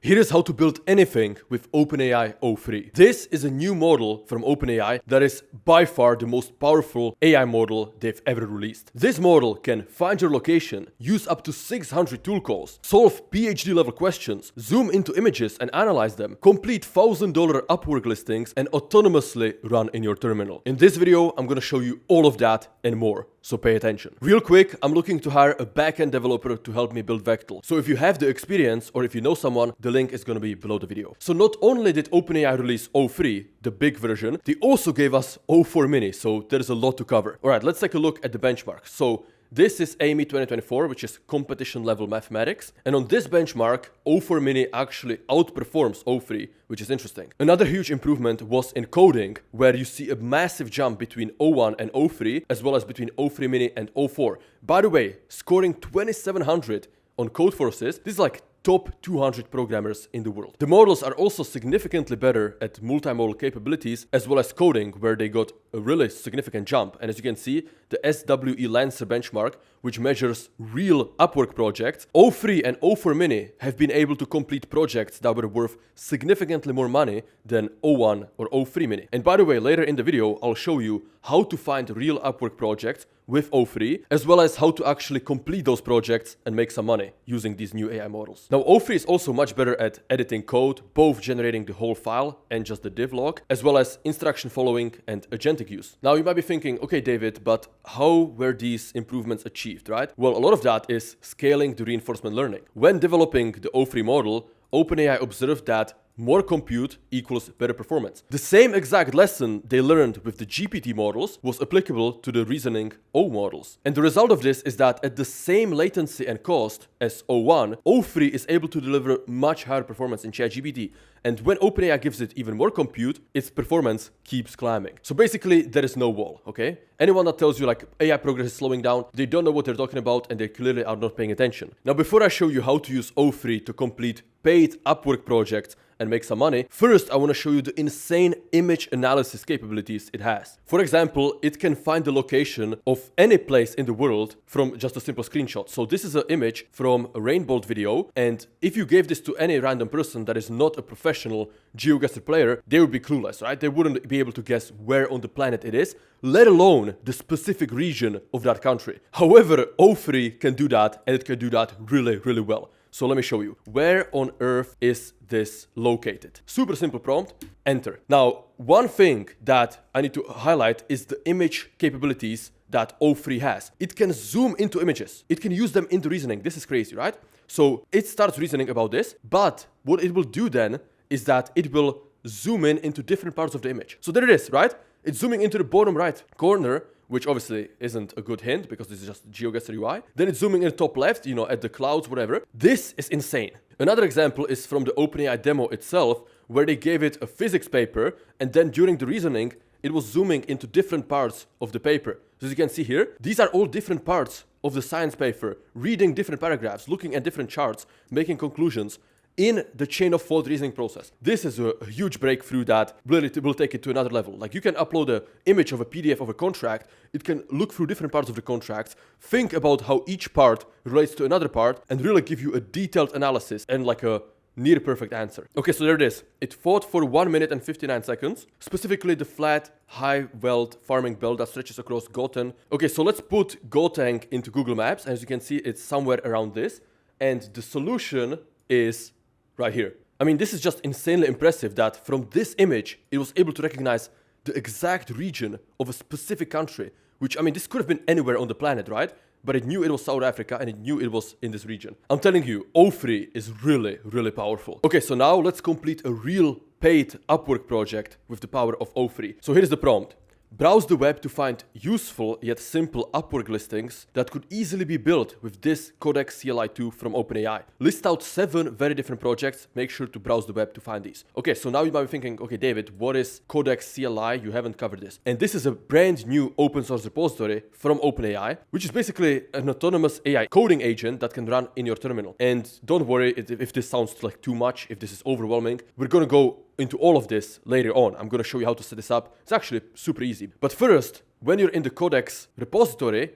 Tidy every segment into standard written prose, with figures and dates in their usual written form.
Here is how to build anything with OpenAI O3. This is a new model from OpenAI that is by far the most powerful AI model they've ever released. This model can find your location, use up to 600 tool calls, solve PhD level questions, zoom into images and analyze them, complete $1,000 Upwork listings, and autonomously run in your terminal. In this video, I'm gonna show you all of that and more. So pay attention. Real quick, I'm looking to hire a backend developer to help me build Vectel. So if you have the experience or if you know someone, the link is gonna be below the video. So not only did OpenAI release O3, the big version, they also gave us O4 Mini, so there's a lot to cover. Alright, let's take a look at the benchmark. So this is AME 2024, which is competition level mathematics. And on this benchmark, O4 Mini actually outperforms O3, which is interesting. Another huge improvement was in coding, where you see a massive jump between O1 and O3, as well as between O3 Mini and O4. By the way, scoring 2700 on Codeforces, this is like top 200 programmers in the world. The models are also significantly better at multimodal capabilities as well as coding, where they got a really significant jump. And as you can see, the SWE Lancer benchmark, which measures real Upwork projects, O3 and O4 Mini have been able to complete projects that were worth significantly more money than O1 or O3 Mini. And by the way, later in the video, I'll show you how to find real Upwork projects with O3, as well as how to actually complete those projects and make some money using these new AI models. Now, O3 is also much better at editing code, both generating the whole file and just the div log, as well as instruction following and agentic use. Now, you might be thinking, okay, David, but how were these improvements achieved, right? Well, a lot of that is scaling the reinforcement learning. When developing the O3 model, OpenAI observed that more compute equals better performance. The same exact lesson they learned with the GPT models was applicable to the reasoning O models. And the result of this is that at the same latency and cost as O1, O3 is able to deliver much higher performance in ChatGPT. And when OpenAI gives it even more compute, its performance keeps climbing. So basically, there is no wall, okay? Anyone that tells you like AI progress is slowing down, they don't know what they're talking about and they clearly are not paying attention. Now, before I show you how to use O3 to complete paid Upwork projects and make some money, first I want to show you the insane image analysis capabilities it has. For example, it can find the location of any place in the world from just a simple screenshot. So this is an image from a Rainbow video, and if you gave this to any random person that is not a professional GeoGuessr player, they would be clueless, right? They wouldn't be able to guess where on the planet it is, let alone the specific region of that country. However, O3 can do that, and it can do that really, really well. So let me show you. Where on earth is this located? Super simple prompt, enter. Now, one thing that I need to highlight is the image capabilities that O3 has. It can zoom into images. It can use them into reasoning. This is crazy, right? So it starts reasoning about this, but what it will do then is that it will zoom in into different parts of the image. So there it is, right? It's zooming into the bottom right corner, which obviously isn't a good hint because this is just GeoGuessr UI. Then it's zooming in the top left, at the clouds, whatever. This is insane. Another example is from the OpenAI demo itself, where they gave it a physics paper, and then during the reasoning, it was zooming into different parts of the paper. So as you can see here, these are all different parts of the science paper, reading different paragraphs, looking at different charts, making conclusions in the chain of thought reasoning process. This is a huge breakthrough that really will take it to another level. Like, you can upload an image of a PDF of a contract, it can look through different parts of the contracts, think about how each part relates to another part, and really give you a detailed analysis and like a near perfect answer. Okay, so there it is. It fought for 1 minute and 59 seconds, specifically the flat, high wealth farming belt that stretches across Gauteng. Okay, so let's put Gauteng into Google Maps. As you can see, it's somewhere around this, and the solution is right here. I mean, this is just insanely impressive that from this image, it was able to recognize the exact region of a specific country, which, I mean, this could have been anywhere on the planet, right? But it knew it was South Africa and it knew it was in this region. I'm telling you, O3 is really, really powerful. Okay, so now let's complete a real paid Upwork project with the power of O3. So here's the prompt. Browse the web to find useful yet simple Upwork listings that could easily be built with this Codex CLI2 from OpenAI. List out 7 very different projects. Make sure to browse the web to find these. Okay, so now you might be thinking, okay, David, what is Codex CLI? You haven't covered this. And this is a brand new open source repository from OpenAI, which is basically an autonomous AI coding agent that can run in your terminal. And don't worry if this sounds like too much, if this is overwhelming. We're gonna go into all of this later on. I'm going to show you how to set this up. It's actually super easy. But first, when you're in the Codex repository,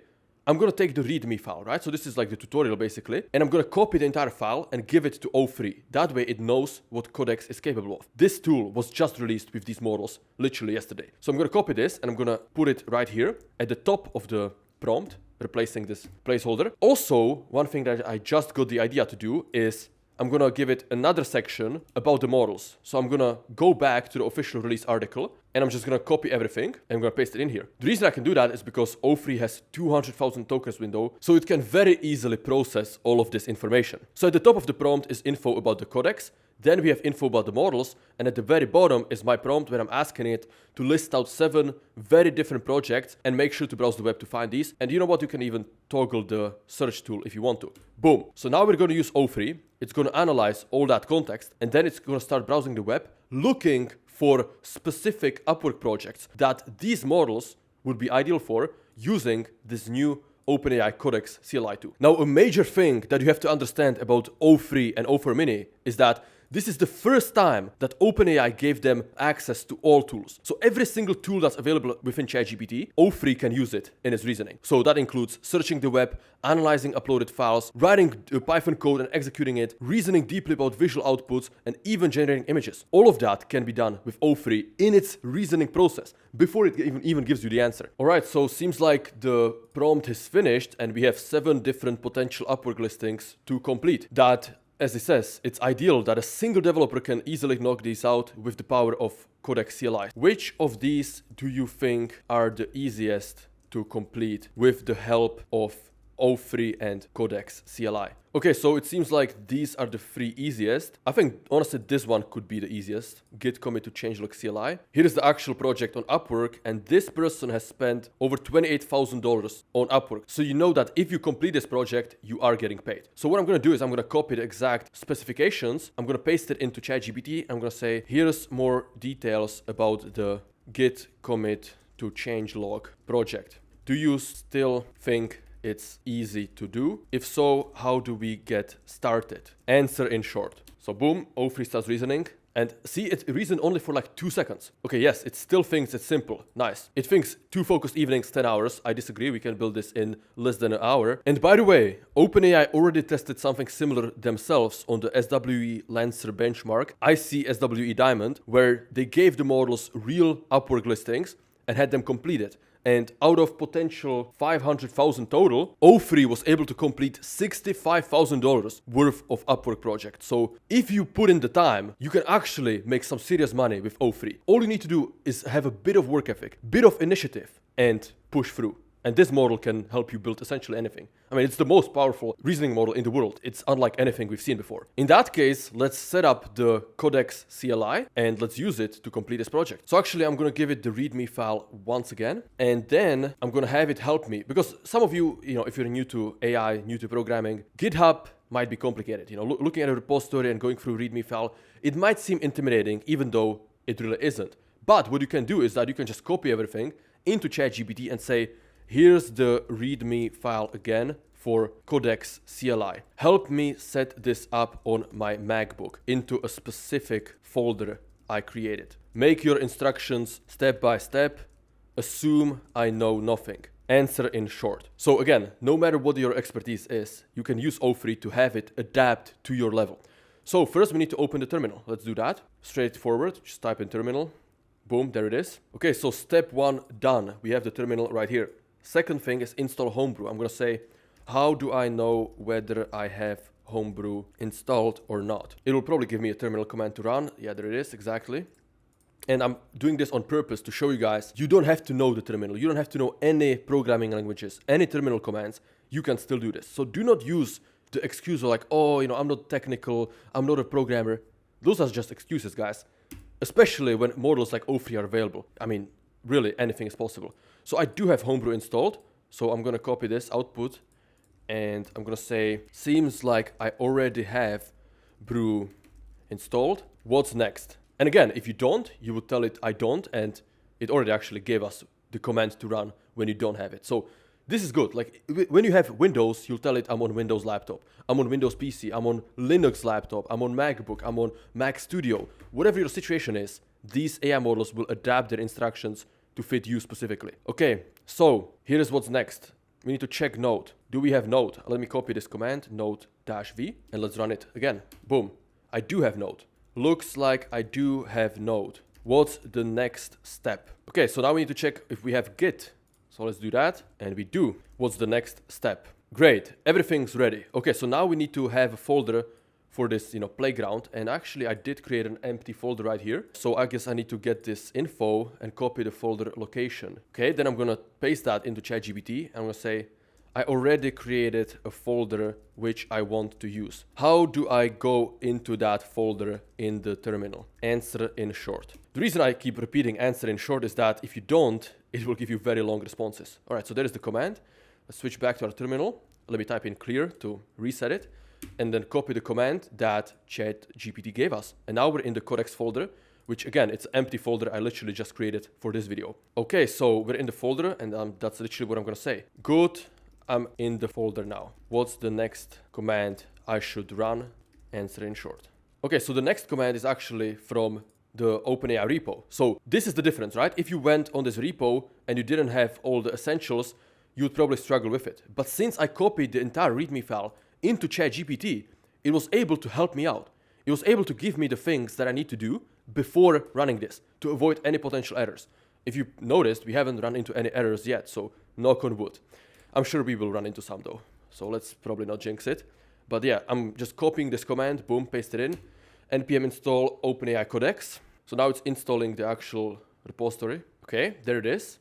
I'm gonna take the README file, right? So this is like the tutorial basically, and I'm gonna copy the entire file and give it to O3. That way it knows what Codex is capable of. This tool was just released with these models literally yesterday. So I'm gonna copy this and I'm gonna put it right here at the top of the prompt, replacing this placeholder. Also, one thing that I just got the idea to do is I'm gonna give it another section about the models. So I'm gonna go back to the official release article and I'm just gonna copy everything and I'm gonna paste it in here. The reason I can do that is because O3 has 200,000 tokens window, so it can very easily process all of this information. So at the top of the prompt is info about the codex, then we have info about the models, and at the very bottom is my prompt where I'm asking it to list out 7 very different projects and make sure to browse the web to find these. And you know what? You can even toggle the search tool if you want to. Boom. So now we're going to use O3. It's going to analyze all that context, and then it's going to start browsing the web, looking for specific Upwork projects that these models would be ideal for using this new OpenAI Codex CLI tool. Now, a major thing that you have to understand about O3 and O4 Mini is that this is the first time that OpenAI gave them access to all tools. So every single tool that's available within ChatGPT, O3 can use it in its reasoning. So that includes searching the web, analyzing uploaded files, writing Python code and executing it, reasoning deeply about visual outputs, and even generating images. All of that can be done with O3 in its reasoning process before it even gives you the answer. All right, so seems like the prompt is finished and we have 7 different potential Upwork listings to complete. That, as it says, it's ideal that a single developer can easily knock these out with the power of Codex CLI. Which of these do you think are the easiest to complete with the help of O3 and Codex CLI? Okay, so it seems like these are the 3 easiest. I think, honestly, this one could be the easiest. Git commit to changelog CLI. Here is the actual project on Upwork, and this person has spent over $28,000 on Upwork. So you know that if you complete this project, you are getting paid. So what I'm gonna do is I'm gonna copy the exact specifications. I'm gonna paste it into ChatGPT. I'm gonna say, here's more details about the Git commit to changelog project. Do you still think it's easy to do? If so, how do we get started? Answer in short. So boom, O3 starts reasoning. And see, it reasoned only for like 2 seconds. Okay, yes, it still thinks it's simple. Nice. It thinks 2 focused evenings, 10 hours. I disagree. We can build this in less than an hour. And by the way, OpenAI already tested something similar themselves on the SWE Lancer benchmark. I see SWE Diamond, where they gave the models real Upwork listings and had them complete it. And out of potential 500,000 total, O3 was able to complete $65,000 worth of Upwork projects. So if you put in the time, you can actually make some serious money with O3. All you need to do is have a bit of work ethic, bit of initiative, and push through. And this model can help you build essentially anything. I mean, it's the most powerful reasoning model in the world. It's unlike anything we've seen before. In that case, let's set up the Codex CLI and let's use it to complete this project. So actually, I'm going to give it the README file once again, and then I'm going to have it help me. Because some of you, if you're new to AI, new to programming, GitHub might be complicated. Looking at a repository and going through README file, it might seem intimidating, even though it really isn't. But what you can do is that you can just copy everything into ChatGPT and say, here's the README file again for Codex CLI. Help me set this up on my MacBook into a specific folder I created. Make your instructions step by step. Assume I know nothing. Answer in short. So again, no matter what your expertise is, you can use O3 to have it adapt to your level. So first we need to open the terminal. Let's do that. Straightforward, just type in terminal. Boom, there it is. Okay, so step 1 done. We have the terminal right here. Second thing is install Homebrew. I'm going to say, how do I know whether I have Homebrew installed or not? It will probably give me a terminal command to run. Yeah, there it is, exactly. And I'm doing this on purpose to show you guys, you don't have to know the terminal. You don't have to know any programming languages, any terminal commands. You can still do this. So do not use the excuse of like, oh, I'm not technical, I'm not a programmer. Those are just excuses, guys. Especially when models like O3 are available. I mean, really, anything is possible. So I do have Homebrew installed. So I'm going to copy this output and I'm going to say, seems like I already have Brew installed. What's next? And again, if you don't, you would tell it I don't, and it already actually gave us the command to run when you don't have it. So this is good. Like when you have Windows, you'll tell it I'm on Windows laptop, I'm on Windows PC, I'm on Linux laptop, I'm on MacBook, I'm on Mac Studio. Whatever your situation is, these AI models will adapt their instructions to fit you specifically. Okay, so here is what's next. we need to check node. Do we have node? Let me copy this command, node-v, and let's run it again. Boom. I do have node. Looks like I do have node. What's the next step? Okay, so now we need to check if we have git. So let's do that, and we do. What's the next step? Great, everything's ready. Okay, so now we need to have a folder for this, playground. And actually I did create an empty folder right here. So I guess I need to get this info and copy the folder location. Okay, then I'm gonna paste that into ChatGPT. I'm gonna say, I already created a folder which I want to use. How do I go into that folder in the terminal? Answer in short. The reason I keep repeating answer in short is that if you don't, it will give you very long responses. All right, so there is the command. Let's switch back to our terminal. Let me type in clear to reset it, and then copy the command that ChatGPT gave us. And now we're in the codex folder, which again, it's an empty folder I literally just created for this video. Okay, so we're in the folder, and that's literally what I'm gonna say. Good, I'm in the folder now. What's the next command I should run? Answer in short. Okay, so the next command is actually from the OpenAI repo. So this is the difference, right? If you went on this repo and you didn't have all the essentials, you'd probably struggle with it. But since I copied the entire README file into ChatGPT, it was able to help me out. It was able to give me the things that I need to do before running this to avoid any potential errors. If you noticed, we haven't run into any errors yet, so knock on wood. I'm sure we will run into some though, so let's probably not jinx it. But yeah, I'm just copying this command, boom, paste it in, npm install OpenAI codex. So now it's installing the actual repository. Okay, there it is.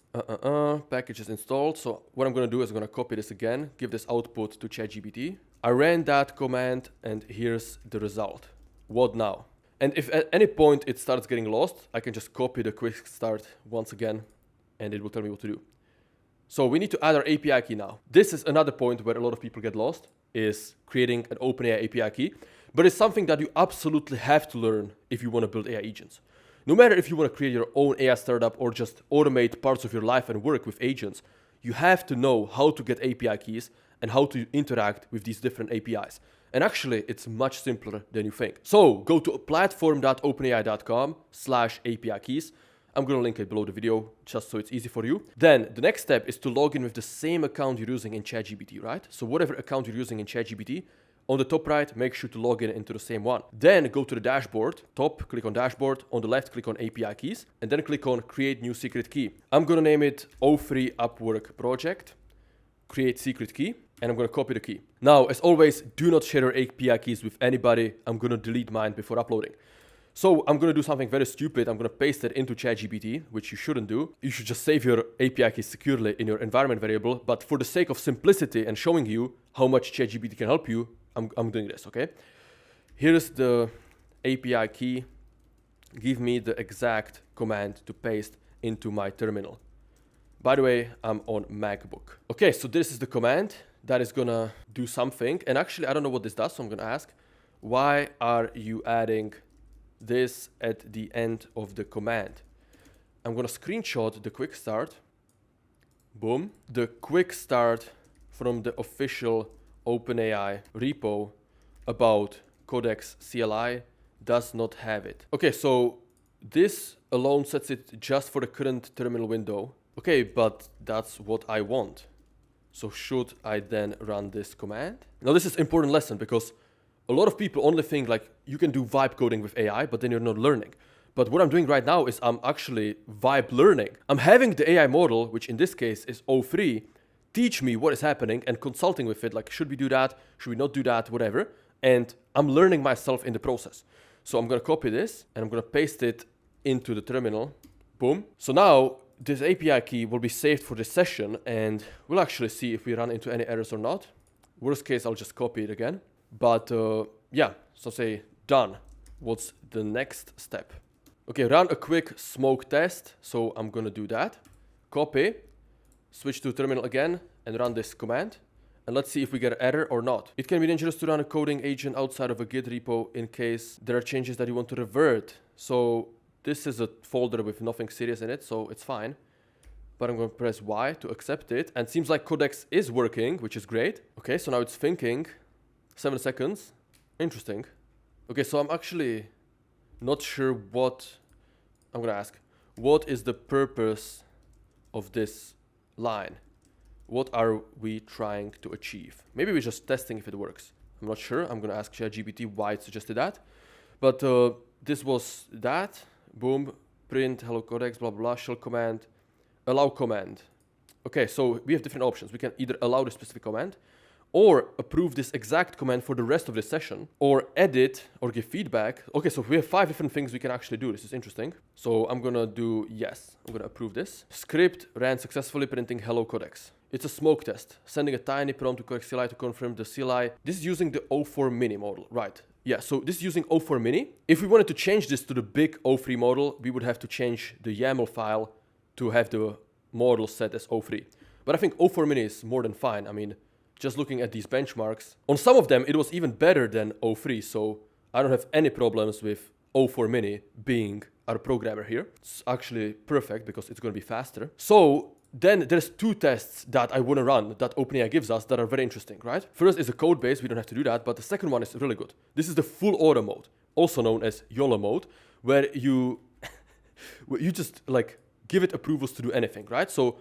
Package is installed. So what I'm gonna do is I'm gonna copy this again, give this output to ChatGPT. I ran that command and here's the result. What now? And if at any point it starts getting lost, I can just copy the quick start once again and it will tell me what to do. So we need to add our API key now. This is another point where a lot of people get lost, is creating an OpenAI API key. But it's something that you absolutely have to learn if you want to build AI agents. No matter if you want to create your own AI startup or just automate parts of your life and work with agents, you have to know how to get API keys and how to interact with these different APIs. And actually, it's much simpler than you think. So go to platform.openai.com/API keys. I'm going to link it below the video just so it's easy for you. Then the next step is to log in with the same account you're using in ChatGPT, right? So whatever account you're using in ChatGPT, on the top right, make sure to log in into the same one. Then go to the dashboard, top, click on dashboard. On the left, click on API keys, and then click on create new secret key. I'm going to name it O3 Upwork project, create secret key, and I'm going to copy the key. Now, as always, do not share your API keys with anybody. I'm going to delete mine before uploading. So I'm going to do something very stupid. I'm going to paste it into ChatGPT, which you shouldn't do. You should just save your API keys securely in your environment variable. But for the sake of simplicity and showing you how much ChatGPT can help you, I'm doing this, okay? Here's the API key. Give me the exact command to paste into my terminal. By the way, I'm on MacBook. Okay, so this is the command that is gonna do something. And actually, I don't know what this does, so I'm gonna ask, why are you adding this at the end of the command? I'm gonna screenshot the quick start. Boom. The quick start from the official OpenAI repo about Codex CLI does not have it. Okay, so this alone sets it just for the current terminal window. Okay, but that's what I want. So should I then run this command? Now this is an important lesson because a lot of people only think like you can do vibe coding with AI, but then you're not learning. But what I'm doing right now is I'm actually vibe learning. I'm having the AI model, which in this case is O3, teach me what is happening and consulting with it, like should we do that, should we not do that, whatever. And I'm learning myself in the process. So I'm gonna copy this and I'm gonna paste it into the terminal. Boom. So now this API key will be saved for this session and we'll actually see if we run into any errors or not. Worst case, I'll just copy it again. But yeah, so say done. What's the next step? Okay, run a quick smoke test. So I'm gonna do that. Copy. Switch to terminal again and run this command. And let's see if we get an error or not. It can be dangerous to run a coding agent outside of a Git repo in case there are changes that you want to revert. So this is a folder with nothing serious in it, so it's fine. But I'm going to press Y to accept it. And it seems like Codex is working, which is great. Okay, so now it's thinking. 7 seconds. Interesting. Okay, so I'm actually not sure what I'm going to ask. What is the purpose of this line? What are we trying to achieve? Maybe we're just testing if it works. I'm not sure. I'm going to ask ChatGPT why it suggested that. But this was that. Boom. Print, hello codex, blah, blah, blah, shell command, allow command. Okay, so we have different options. We can either allow the specific command or approve this exact command for the rest of the session, or edit or give feedback. Okay, so we have 5 different things we can actually do. This is interesting. So I'm gonna do yes. I'm gonna approve this. Script ran successfully, printing hello codex. It's a smoke test, sending a tiny prompt to codex CLI to confirm the CLI. This is using the O4 mini model, right? Yeah, so this is using O4 mini. If we wanted to change this to the big O3 model, we would have to change the YAML file to have the model set as O3. But I think O4 mini is more than fine. I mean, just looking at these benchmarks, on some of them, it was even better than O3. So I don't have any problems with O4 mini being our programmer here. It's actually perfect because it's going to be faster. So then there's 2 tests that I want to run that OpenAI gives us that are very interesting, right? First is a code base. We don't have to do that. But the second one is really good. This is the full auto mode, also known as YOLO mode, where you just like give it approvals to do anything, right? So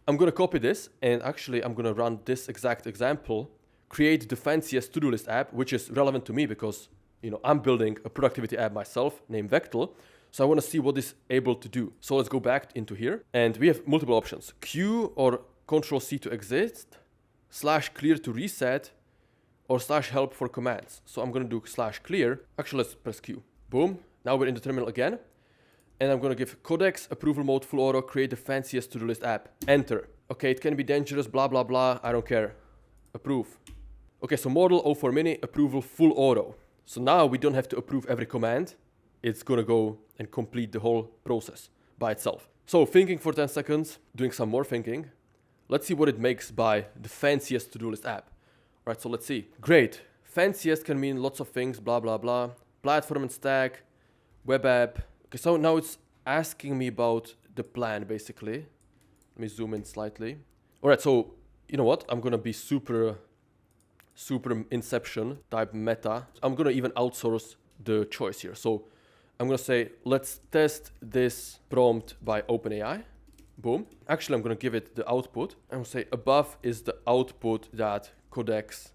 I'm going to copy this, and actually I'm going to run this exact example, create the fanciest to-do list app, which is relevant to me because, you know, I'm building a productivity app myself named Vectel. So I want to see what it's able to do. So let's go back into here, and we have multiple options. Q or Control-C to exit, /clear to reset, or /help for commands. So I'm going to do /clear. Actually, let's press Q. Boom. Now we're in the terminal again. And I'm going to give codex, approval mode, full auto, create the fanciest to-do list app. Enter. Okay, it can be dangerous, blah, blah, blah. I don't care. Approve. Okay, so model O4 mini, approval, full auto. So now we don't have to approve every command. It's going to go and complete the whole process by itself. So thinking for 10 seconds, doing some more thinking. Let's see what it makes by the fanciest to-do list app. All right, so let's see. Great. Fanciest can mean lots of things, blah, blah, blah. Platform and stack, web app. Okay, so now it's asking me about the plan, basically. Let me zoom in slightly. All right, so you know what? I'm going to be super inception type meta. I'm going to even outsource the choice here. So I'm going to say, let's test this prompt by OpenAI. Boom. Actually, I'm going to give it the output. I'm going to say above is the output that Codex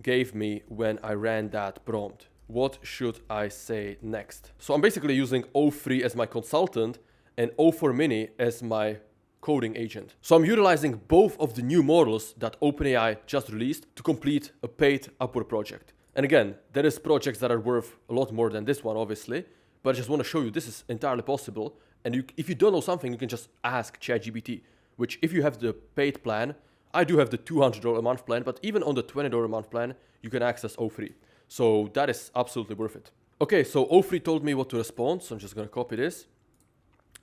gave me when I ran that prompt. What should I say next? So I'm basically using O3 as my consultant and O4 mini as my coding agent. So I'm utilizing both of the new models that OpenAI just released to complete a paid Upwork project. And again, there is projects that are worth a lot more than this one, obviously, but I just want to show you this is entirely possible. And if you don't know something, you can just ask ChatGPT, which if you have the paid plan, I do have the $200 a month plan, but even on the $20 a month plan, you can access O3. So that is absolutely worth it. Okay, so O3 told me what to respond, so I'm just going to copy this,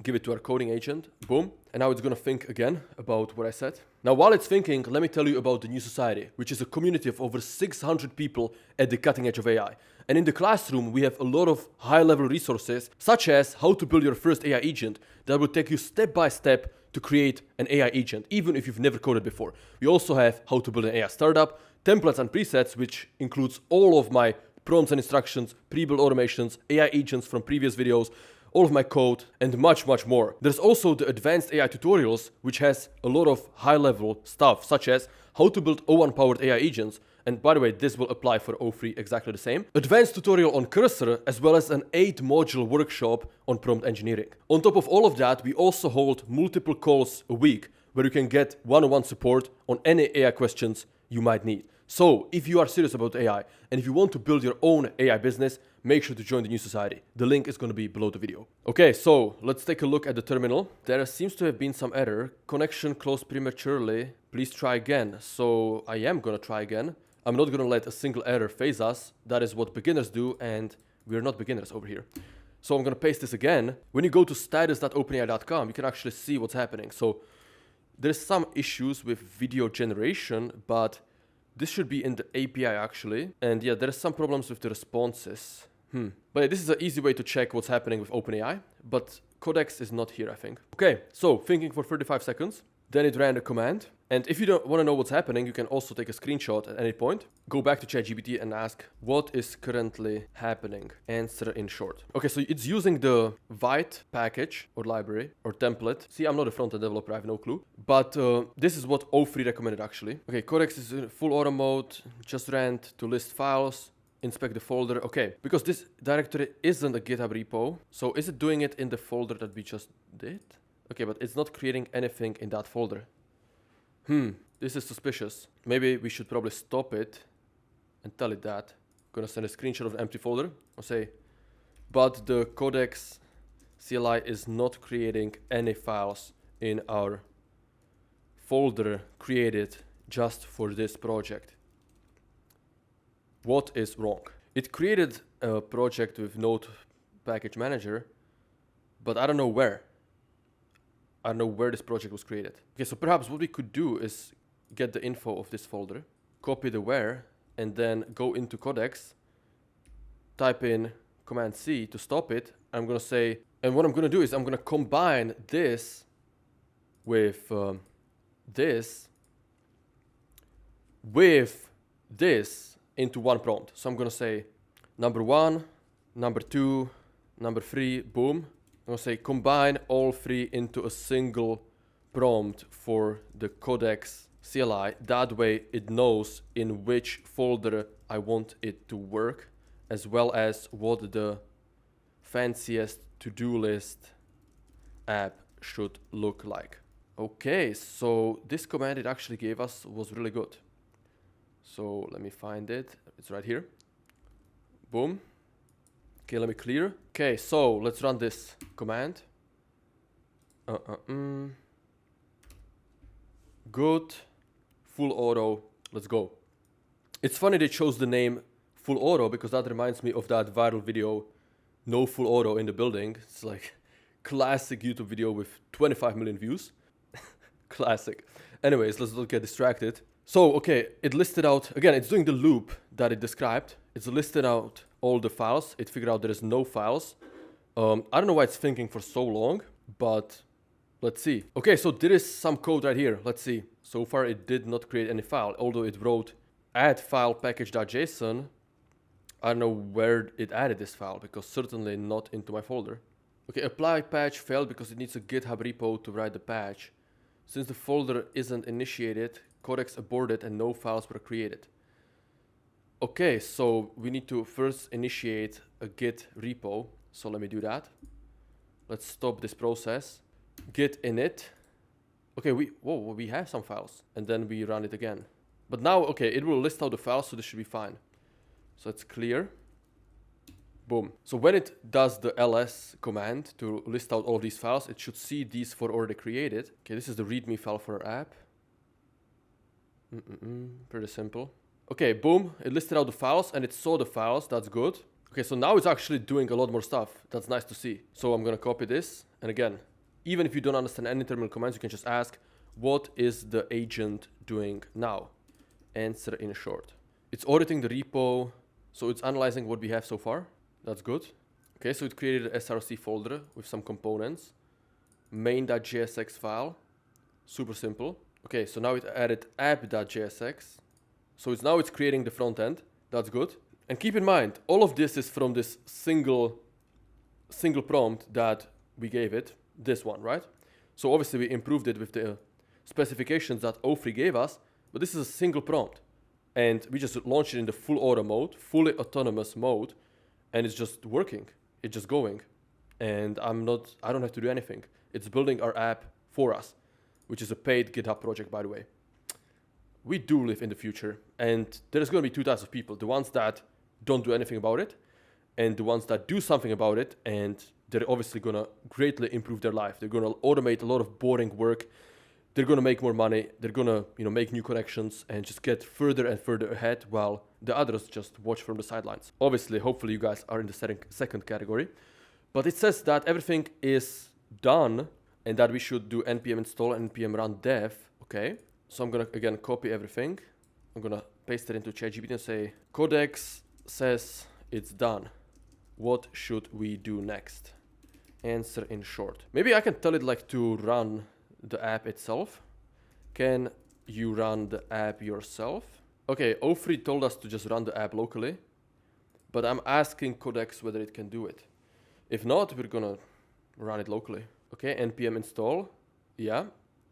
give it to our coding agent, boom. And now it's going to think again about what I said. Now, while it's thinking, let me tell you about the New Society, which is a community of over 600 people at the cutting edge of AI. And in the classroom, we have a lot of high-level resources, such as how to build your first AI agent that will take you step by step to create an AI agent, even if you've never coded before. We also have how to build an AI startup, templates and presets, which includes all of my prompts and instructions, pre-built automations, AI agents from previous videos, all of my code, and much, much more. There's also the advanced AI tutorials, which has a lot of high-level stuff, such as how to build O1-powered AI agents. And by the way, this will apply for O3 exactly the same. Advanced tutorial on Cursor, as well as an 8-module workshop on prompt engineering. On top of all of that, we also hold multiple calls a week, where you can get one-on-one support on any AI questions you might need. So, if you are serious about AI, and if you want to build your own AI business, make sure to join the New Society. The link is going to be below the video. Okay, so let's take a look at the terminal. There seems to have been some error. Connection closed prematurely. Please try again. So, I am going to try again. I'm not going to let a single error phase us. That is what beginners do, and we're not beginners over here. So, I'm going to paste this again. When you go to status.openai.com, you can actually see what's happening. So, there's some issues with video generation, but this should be in the API actually. And yeah, there are some problems with the responses. But yeah, this is an easy way to check what's happening with OpenAI, but Codex is not here, I think. Okay, so thinking for 35 seconds. Then it ran a command. And if you don't want to know what's happening, you can also take a screenshot at any point, go back to ChatGPT and ask, what is currently happening? Answer in short. Okay, so it's using the Vite package or library or template. See, I'm not a front-end developer, I have no clue. But this is what O3 recommended actually. Okay, Codex is in full auto mode, just ran to list files, inspect the folder. Okay, because this directory isn't a GitHub repo, so is it doing it in the folder that we just did? Okay, but it's not creating anything in that folder. This is suspicious. Maybe we should probably stop it and tell it that. I'm gonna send a screenshot of the empty folder. I'll say, but the Codex CLI is not creating any files in our folder created just for this project. What is wrong? It created a project with Node Package Manager, but I don't know where. I don't know where this project was created. Okay, so perhaps what we could do is get the info of this folder, copy the where, and then go into Codex, type in Command C to stop it. I'm gonna say, and what I'm gonna do is I'm gonna combine this with this into one prompt. So I'm gonna say number 1, number 2, number 3, boom. I'm gonna say combine all 3 into a single prompt for the Codex CLI. That way it knows in which folder I want it to work, as well as what the fanciest to-do list app should look like. Okay, so this command it actually gave us was really good. So let me find it. It's right here. Boom. Okay, let me clear. Okay, so let's run this command. Good. Full auto. Let's go. It's funny they chose the name full auto because that reminds me of that viral video, no full auto in the building. It's like classic YouTube video with 25 million views. Classic. Anyways, let's not get distracted. So, okay, it listed out, again, it's doing the loop that it described. It's listed out all the files. It figured out there is no files. I don't know why it's thinking for so long, but let's see. Okay, so there is some code right here. Let's see. So far, it did not create any file, although it wrote add file package.json. I don't know where it added this file, because certainly not into my folder. Okay, apply patch failed because it needs a GitHub repo to write the patch. Since the folder isn't initiated, Codex aborted and no files were created. Okay, so we need to first initiate a Git repo. So let me do that. Let's stop this process. Git init. Okay, we have some files. And then we run it again. But now, okay, it will list out the files, so this should be fine. So it's clear. Boom. So when it does the ls command to list out all of these files, it should see these 4 already created. Okay, this is the readme file for our app. Pretty simple. Okay, boom. It listed out the files and it saw the files. That's good. Okay, so now it's actually doing a lot more stuff. That's nice to see. So I'm going to copy this. And again, even if you don't understand any terminal commands, you can just ask, what is the agent doing now? Answer in short. It's auditing the repo. So it's analyzing what we have so far. That's good. Okay, so it created an src folder with some components. Main.jsx file. Super simple. Okay, so now it added app.jsx. So it's creating the front end. That's good. And keep in mind, all of this is from this single prompt that we gave it. This one, right? So obviously we improved it with the specifications that O3 gave us, but this is a single prompt. And we just launched it in the full auto mode, fully autonomous mode, and it's just working. It's just going. And I don't have to do anything. It's building our app for us, which is a paid GitHub project, by the way. We do live in the future, and there's going to be 2 types of people. The ones that don't do anything about it, and the ones that do something about it, and they're obviously going to greatly improve their life. They're going to automate a lot of boring work. They're going to make more money. They're going to, make new connections and just get further and further ahead, while the others just watch from the sidelines. Obviously, hopefully you guys are in the second category. But it says that everything is done and that we should do npm install and npm run dev. Okay. So I'm going to, again, copy everything. I'm going to paste it into ChatGPT and say, Codex says it's done. What should we do next? Answer in short. Maybe I can tell it like to run the app itself. Can you run the app yourself. Okay, O3 told us to just run the app locally, but I'm asking Codex whether it can do it. If not, we're gonna run it locally. Okay, npm install. Yeah,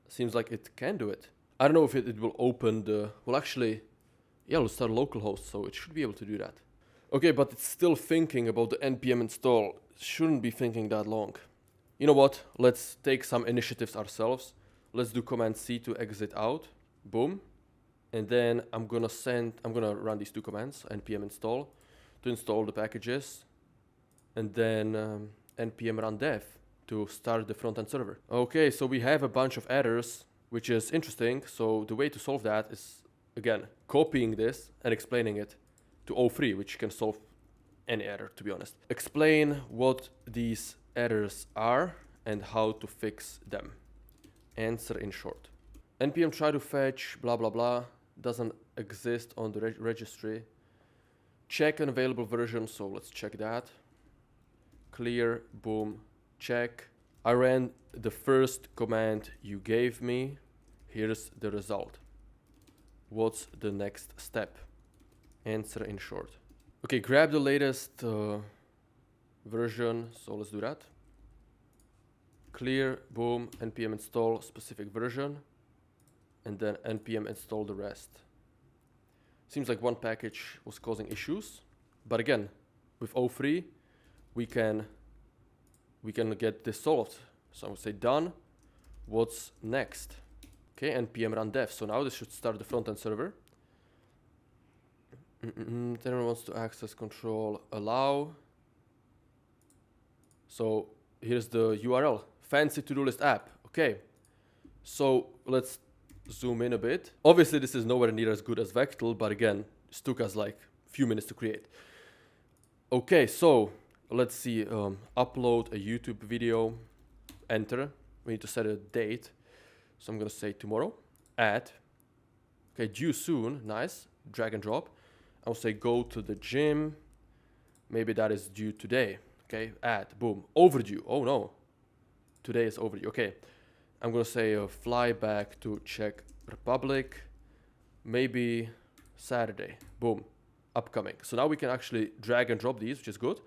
seems like it can do it. I don't know if it will open the, well actually, yeah, we'll start localhost, so it should be able to do that. Okay, but it's still thinking about the npm install. Shouldn't be thinking that long. You know what? Let's take some initiatives ourselves. Let's do Command C to exit out. Boom. And then I'm gonna run these two commands, npm install, to install the packages. And then npm run dev to start the front-end server. Okay, so we have a bunch of errors, which is interesting. So the way to solve that is, again, copying this and explaining it to O3, which can solve any error, to be honest. Explain what these errors are and how to fix them. Answer in short. npm try to fetch blah blah blah doesn't exist on the registry. Check an available version, so let's check that. Clear, boom, check. I ran the first command you gave me. Here's the result. What's the next step? Answer in short. Okay, grab the latest version, so let's do that. Clear, boom, npm install specific version, and then npm install the rest. Seems like one package was causing issues, but again, with O3, we can get this solved. So I would say done. What's next? Okay, npm run dev. So now this should start the front-end server. Tenor wants to access control allow. So here's the URL, fancy to-do list app. Okay, so let's zoom in a bit. Obviously this is nowhere near as good as Vectel, but again, it took us like a few minutes to create. Okay, so let's see, upload a YouTube video, enter. We need to set a date. So I'm gonna say tomorrow, add. Okay, due soon, nice, drag and drop. I'll say go to the gym. Maybe that is due today. Okay, add, boom, overdue. Oh no, today is overdue. Okay, I'm gonna say fly back to Czech Republic. Maybe Saturday, boom, upcoming. So now we can actually drag and drop these, which is good.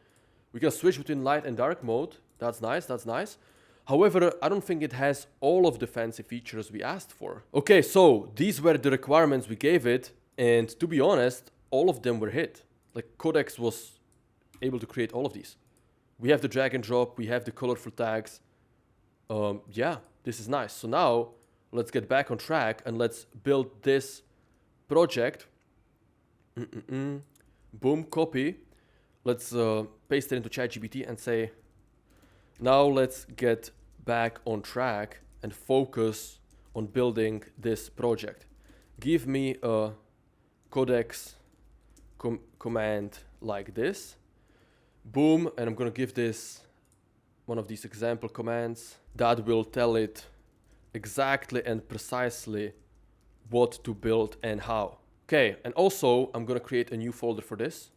We can switch between light and dark mode. That's nice, that's nice. However, I don't think it has all of the fancy features we asked for. Okay, so these were the requirements we gave it. And to be honest, all of them were hit. Like Codex was able to create all of these. We have the drag and drop, we have the colorful tags. Yeah, this is nice. So now let's get back on track and let's build this project. Boom, copy. Let's paste it into ChatGPT and say, now let's get back on track and focus on building this project. Give me a Codex command like this. Boom, and I'm gonna give this one of these example commands that will tell it exactly and precisely what to build and how. Okay, and also I'm gonna create a new folder for this.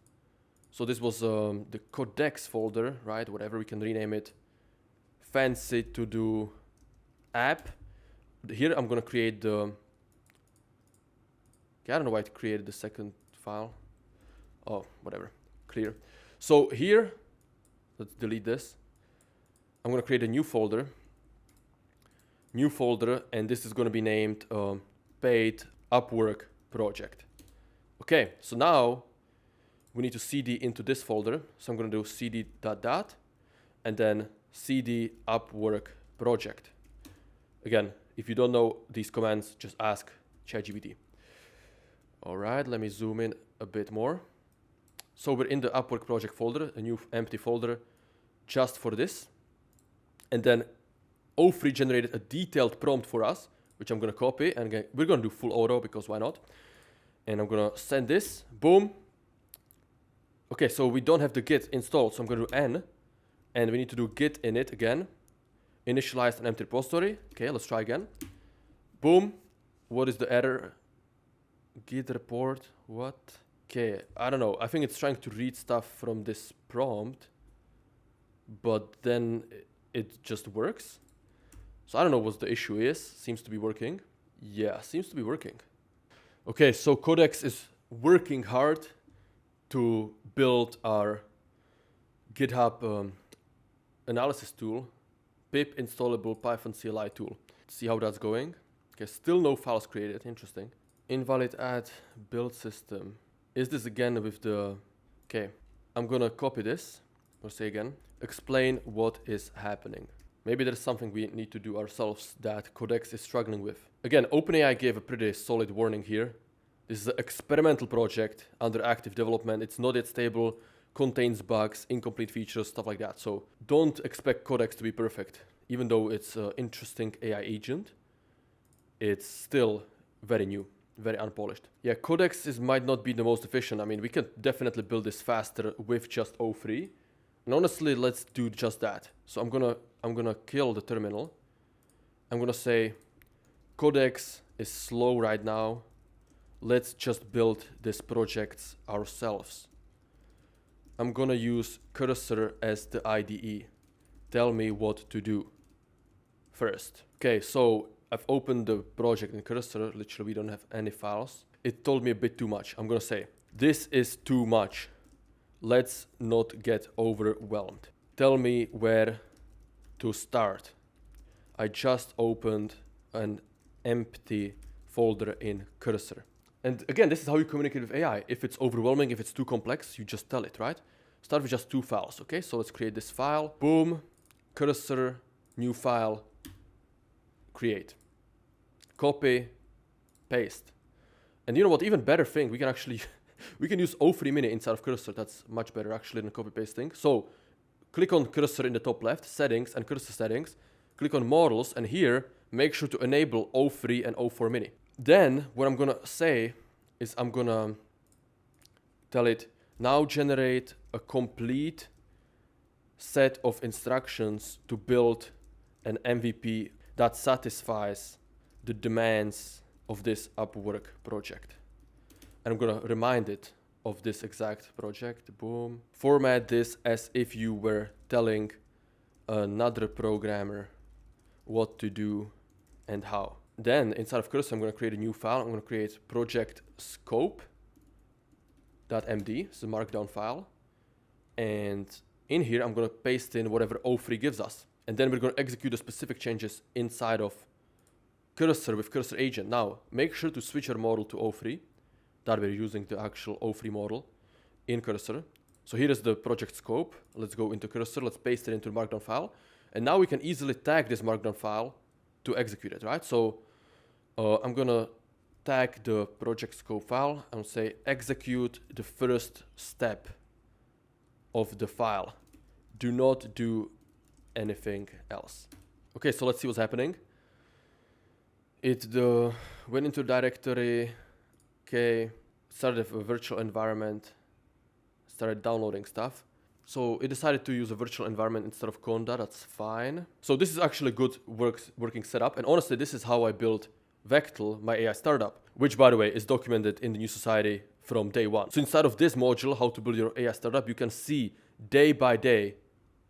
So this was the Codex folder, right? Whatever we can rename it. Fancy to do app. Here I'm gonna create the, okay, I don't know why it created the second file. Oh, whatever, clear. So here, let's delete this. I'm gonna create a new folder, and this is gonna be named paid Upwork project. Okay, so now we need to cd into this folder. So I'm gonna do cd dot, and then cd Upwork project. Again, if you don't know these commands, just ask ChatGPT. All right, let me zoom in a bit more. So we're in the Upwork project folder, a new empty folder just for this. And then O3 generated a detailed prompt for us, which I'm gonna copy, and we're gonna do full auto because why not? And I'm gonna send this, boom. Okay, so we don't have the git installed, so I'm gonna do n, and we need to do git init again. Initialize an empty repository. Okay, let's try again. Boom. What is the error? Git report, what? Okay, I don't know. I think it's trying to read stuff from this prompt, but then it just works. So I don't know what the issue is. Seems to be working. Yeah, seems to be working. Okay, so Codex is working hard to build our GitHub analysis tool, pip installable Python CLI tool. See how that's going. Okay, still no files created. Interesting. Invalid add build system. Is this again with the... Okay, I'm gonna copy this. Or say again. Explain what is happening. Maybe there's something we need to do ourselves that Codex is struggling with. Again, OpenAI gave a pretty solid warning here. This is an experimental project under active development. It's not yet stable, contains bugs, incomplete features, stuff like that. So don't expect Codex to be perfect. Even though it's an interesting AI agent, it's still very new, very unpolished. Yeah, Codex might not be the most efficient. I mean, we can definitely build this faster with just O3. And honestly, let's do just that. So I'm gonna kill the terminal. I'm gonna say Codex is slow right now. Let's just build this project ourselves. I'm gonna use Cursor as the IDE. Tell me what to do first. Okay, so I've opened the project in Cursor. Literally, we don't have any files. It told me a bit too much. I'm gonna say, this is too much. Let's not get overwhelmed. Tell me where to start. I just opened an empty folder in Cursor. And again, this is how you communicate with AI. If it's overwhelming, if it's too complex, you just tell it, right? Start with just 2 files, okay? So let's create this file. Boom, Cursor, new file, create. Copy, paste. And you know what, even better thing, we can actually, we can use O3 Mini inside of Cursor. That's much better actually than copy pasting. So click on Cursor in the top left, settings and Cursor settings. Click on models, and here, make sure to enable O3 and O4 Mini. Then what I'm gonna say is I'm gonna tell it, now generate a complete set of instructions to build an MVP that satisfies the demands of this Upwork project. And I'm gonna remind it of this exact project. Boom. Format this as if you were telling another programmer what to do and how. Then inside of Cursor, I'm going to create a new file. I'm going to create project scope.md. It's a markdown file. And in here, I'm going to paste in whatever O3 gives us. And then we're going to execute the specific changes inside of Cursor with Cursor agent. Now, make sure to switch your model to O3. That we're using the actual O3 model in Cursor. So here is the project scope. Let's go into Cursor. Let's paste it into the markdown file. And now we can easily tag this markdown file to execute it, right? So I'm gonna tag the project scope file and say execute the first step of the file. Do not do anything else. Okay, so let's see what's happening. It went into directory. Okay, started a virtual environment. Started downloading stuff. So it decided to use a virtual environment instead of Conda. That's fine. So this is actually a good working setup. And honestly, this is how I built Vectel, my AI startup, which, by the way, is documented in the New Society from day one. So inside of this module, how to build your AI startup, you can see day by day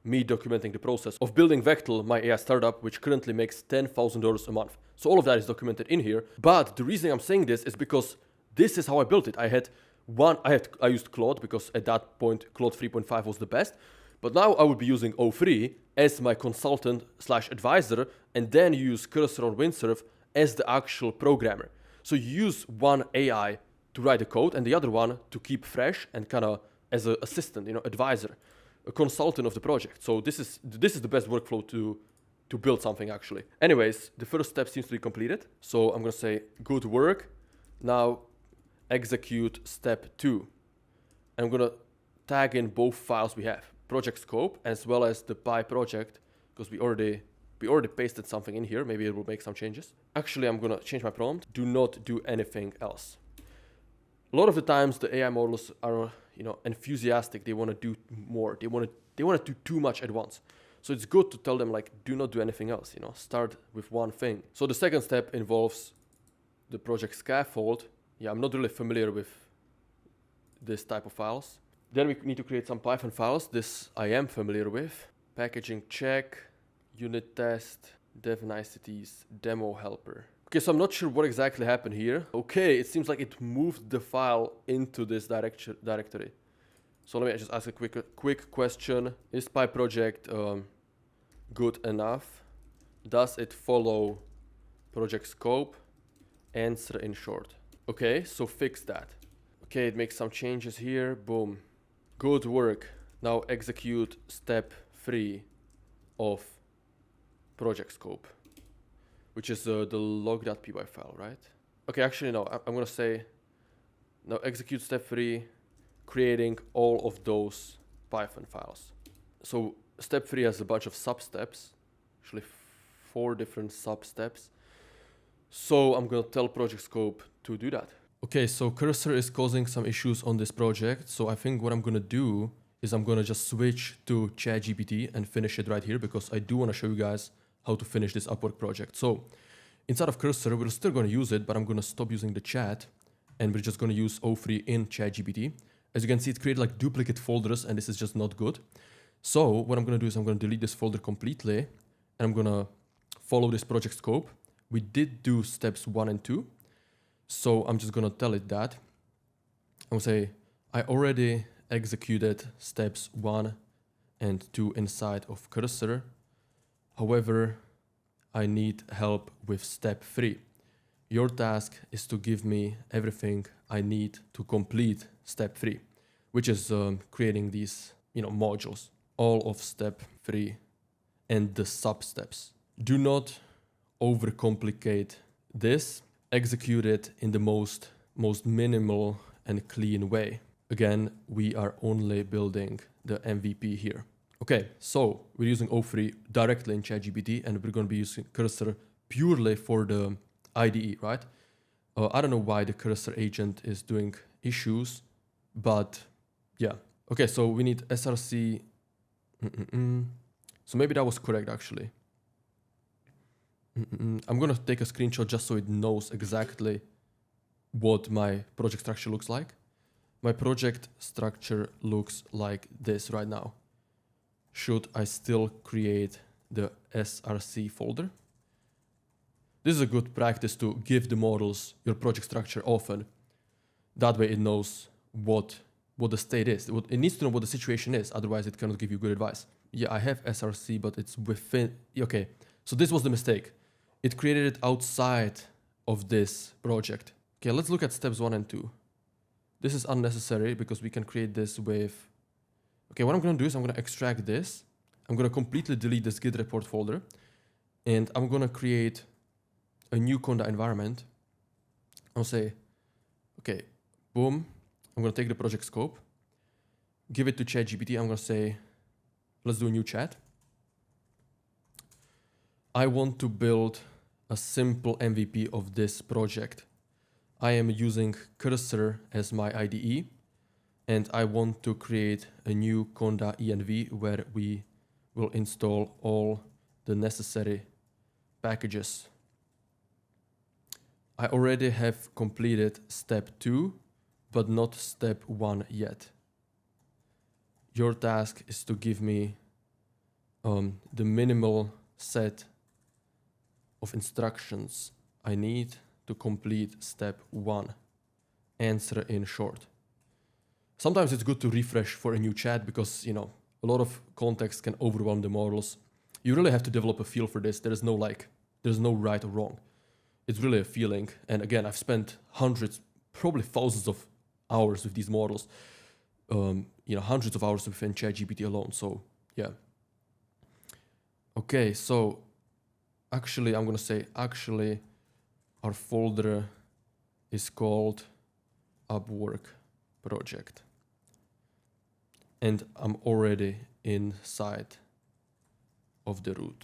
me documenting the process of building Vectel, my AI startup, which currently makes $10,000 a month. So all of that is documented in here. But the reason I'm saying this is because this is how I built it. I used Claude because at that point Claude 3.5 was the best, but now I will be using O3 as my consultant / advisor, and then use Cursor on Windsurf as the actual programmer. So you use one AI to write the code and the other one to keep fresh and kind of as an assistant, advisor, a consultant of the project. So this is the best workflow to build something actually. Anyways, the first step seems to be completed. So I'm gonna say good work. Now execute step 2. I'm gonna tag in both files we have, project scope as well as the Py project, because we already pasted something in here. Maybe it will make some changes. Actually, I'm gonna change my prompt. Do not do anything else. A lot of the times the AI models are, enthusiastic. They want to do more. They want to do too much at once. So it's good to tell them like, do not do anything else. Start with one thing. So the second step involves the project scaffold. Yeah, I'm not really familiar with this type of files. Then we need to create some Python files. This I am familiar with. Packaging check, unit test, dev niceties, demo helper. Okay, so I'm not sure what exactly happened here. Okay, it seems like it moved the file into this directory. So let me just ask a quick question. Is PyProject good enough? Does it follow project scope? Answer in short. Okay, so fix that. Okay, it makes some changes here. Boom. Good work. Now execute step 3 of project scope, which is the log.py file, right? Okay, actually no, I'm gonna say now execute step 3, creating all of those Python files. So step 3 has a bunch of sub-steps, actually 4 different sub-steps. So I'm gonna tell project scope to do that. Okay, so cursor is causing some issues on this project. So I think what I'm gonna do is I'm gonna just switch to ChatGPT and finish it right here, because I do wanna show you guys how to finish this Upwork project. So inside of cursor, we're still gonna use it, but I'm gonna stop using the chat and we're just gonna use O3 in ChatGPT. As you can see, it created like duplicate folders and this is just not good. So what I'm gonna do is I'm gonna delete this folder completely and I'm gonna follow this project scope. We did do steps 1 and 2. So I'm just gonna tell it that. I'm gonna say, I already executed steps 1 and 2 inside of cursor. However, I need help with step 3. Your task is to give me everything I need to complete step 3, which is creating these, modules, all of step 3 and the sub-steps. Do not overcomplicate this. Execute it in the most minimal and clean way. Again, we are only building the MVP here. Okay, so we're using O3 directly in ChatGPT and we're going to be using cursor purely for the IDE, right? I don't know why the cursor agent is doing issues, but yeah. Okay, so we need SRC. So maybe that was correct actually. I'm gonna take a screenshot just so it knows exactly what my project structure looks like. My project structure looks like this right now. Should I still create the SRC folder? This is a good practice to give the models your project structure often. That way it knows what the state is. It needs to know what the situation is, otherwise it cannot give you good advice. Yeah, I have SRC, but it's within. Okay, so this was the mistake. It created it outside of this project. Okay, let's look at steps 1 and 2. This is unnecessary because we can create this with... Okay, what I'm gonna do is I'm gonna extract this. I'm gonna completely delete this git report folder. And I'm gonna create a new Conda environment. I'll say, okay, boom. I'm gonna take the project scope, give it to ChatGPT. I'm gonna say, let's do a new chat. I want to build a simple MVP of this project. I am using cursor as my IDE, and I want to create a new Conda env where we will install all the necessary packages. I already have completed step 2, but not step 1 yet. Your task is to give me the minimal set of instructions I need to complete step 1. Answer in short. Sometimes it's good to refresh for a new chat because, a lot of context can overwhelm the models. You really have to develop a feel for this. There's no right or wrong. It's really a feeling. And again, I've spent hundreds, probably thousands of hours with these models. Hundreds of hours within ChatGPT alone. So yeah. Okay, so actually, I'm gonna say, our folder is called Upwork project. And I'm already inside of the root.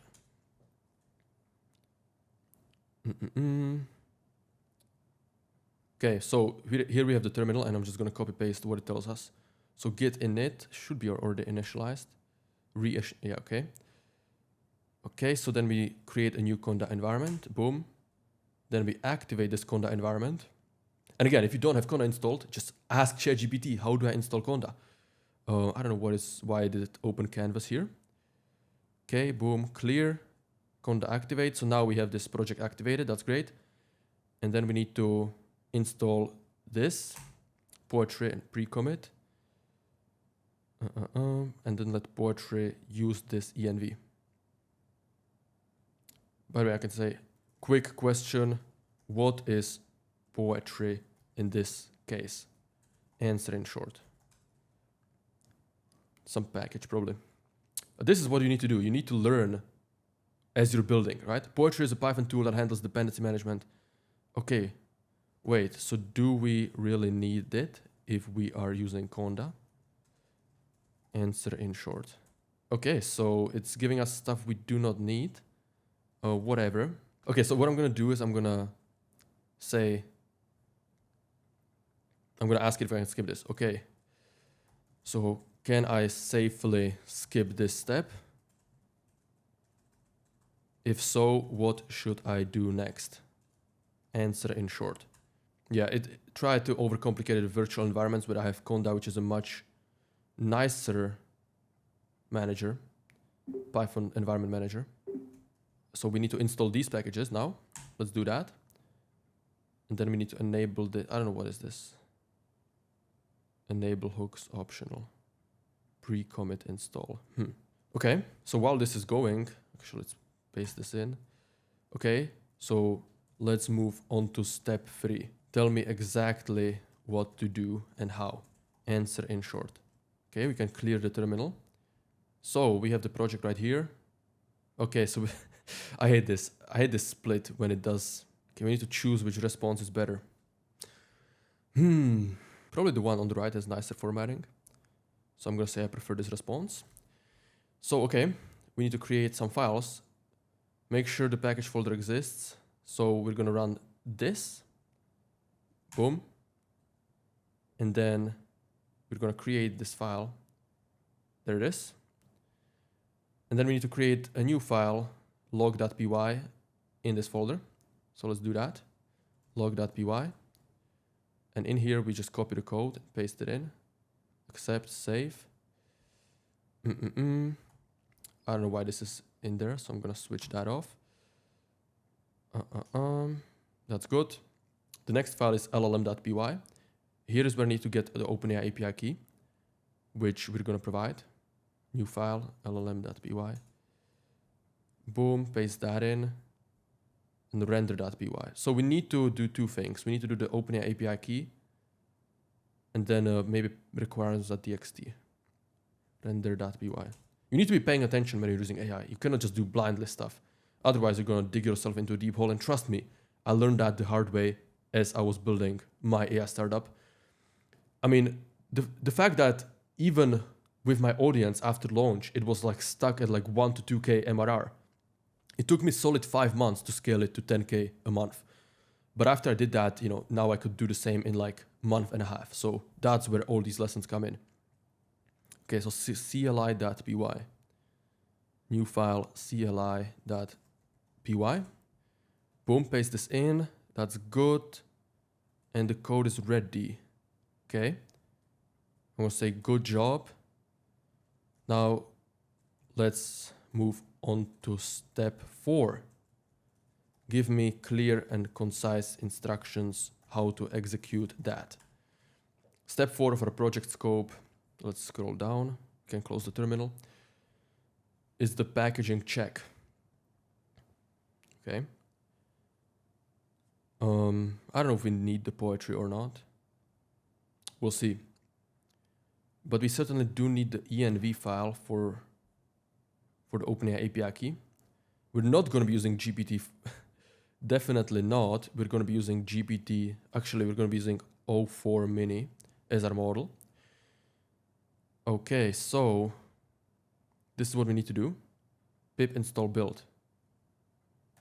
Okay, so here we have the terminal and I'm just gonna copy paste what it tells us. So git init should be already initialized. Yeah, okay. Okay, so then we create a new Conda environment, boom. Then we activate this Conda environment. And again, if you don't have Conda installed, just ask ChatGPT, how do I install Conda? I don't know why I did it open canvas here. Okay, boom, clear, Conda activate. So now we have this project activated, that's great. And then we need to install this poetry and pre-commit. And then let poetry use this env. By the way, I can say, quick question, what is poetry in this case? Answer in short. Some package probably. This is what you need to do. You need to learn as you're building, right? Poetry is a Python tool that handles dependency management. Okay, wait, so do we really need it if we are using Conda? Answer in short. Okay, so it's giving us stuff we do not need. Whatever. Okay, so what I'm gonna do is I'm gonna say, I'm gonna ask it if I can skip this. Okay, so can I safely skip this step? If so, what should I do next? Answer in short. Yeah, it tried to overcomplicate virtual environments, but I have Conda, which is a much nicer manager, Python environment manager. So we need to install these packages now. Let's do that. And then we need to enable the, I don't know, what is this? Enable hooks optional. Pre-commit install. Okay, so while this is going, actually let's paste this in. Okay, so let's move on to step 3. Tell me exactly what to do and how. Answer in short. Okay, we can clear the terminal. So we have the project right here. Okay, so I hate this. I hate this split when it does. Okay, we need to choose which response is better. Probably the one on the right has nicer formatting. So I'm gonna say I prefer this response. So, okay, we need to create some files. Make sure the package folder exists. So we're gonna run this. Boom. And then we're gonna create this file. There it is. And then we need to create a new file, log.py, in this folder. So let's do that. Log.py. And in here, we just copy the code, paste it in, accept, save. I don't know why this is in there, so I'm gonna switch that off. That's good. The next file is llm.py. Here is where I need to get the OpenAI API key, which we're gonna provide. New file, llm.py. Boom, paste that in, and render.py. So we need to do two things. We need to do the OpenAI API key, and then maybe requirements.txt, render.py. You need to be paying attention when you're using AI. You cannot just do blindly stuff. Otherwise, you're going to dig yourself into a deep hole. And trust me, I learned that the hard way as I was building my AI startup. I mean, the fact that even with my audience after launch, it was like stuck at like 1 to 2K MRR. It took me solid 5 months to scale it to 10K a month. But after I did that, you know, now I could do the same in like a month and a half. So that's where all these lessons come in. Okay, so cli.py. New file, cli.py. Boom, paste this in. That's good. And the code is ready. Okay. I'm going to say good job. Now, let's move on to step 4. Give me clear and concise instructions how to execute that. Step 4 for a project scope. Let's scroll down. You can close the terminal. Is the packaging check. Okay. I don't know if we need the poetry or not. We'll see. But we certainly do need the env file for the OpenAI API key. We're not going to be using GPT. Definitely not. We're going to be using GPT. Actually, we're going to be using O4 mini as our model. Okay, so this is what we need to do. Pip install build.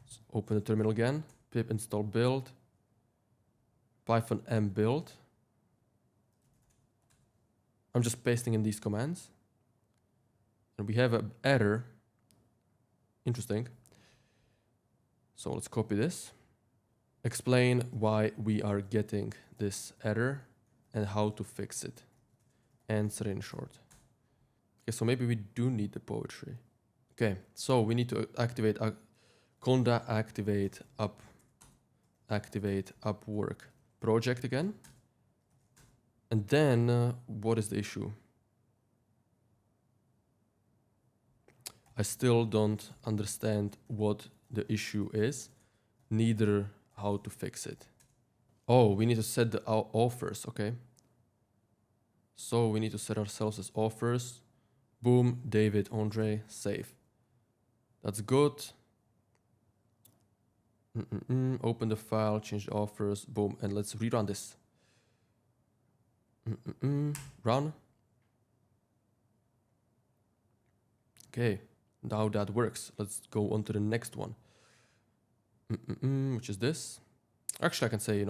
Let's open the terminal again. Pip install build. Python m build. I'm just pasting in these commands. And we have an error. Interesting. So let's copy this. Explain why we are getting this error and how to fix it. Answer in short. Okay, so maybe we do need the poetry. Okay, so we need to activate Conda activate up activate Upwork project again. And then what is the issue? I still don't understand what the issue is, neither how to fix it. Oh, we need to set the offers, okay. So we need to set ourselves as offers. Boom, David, Ondrej, save. That's good. Open the file, change the offers, boom, and let's rerun this. Run. Okay, now that works. Let's go on to the next one. Which is this. Actually, I can say,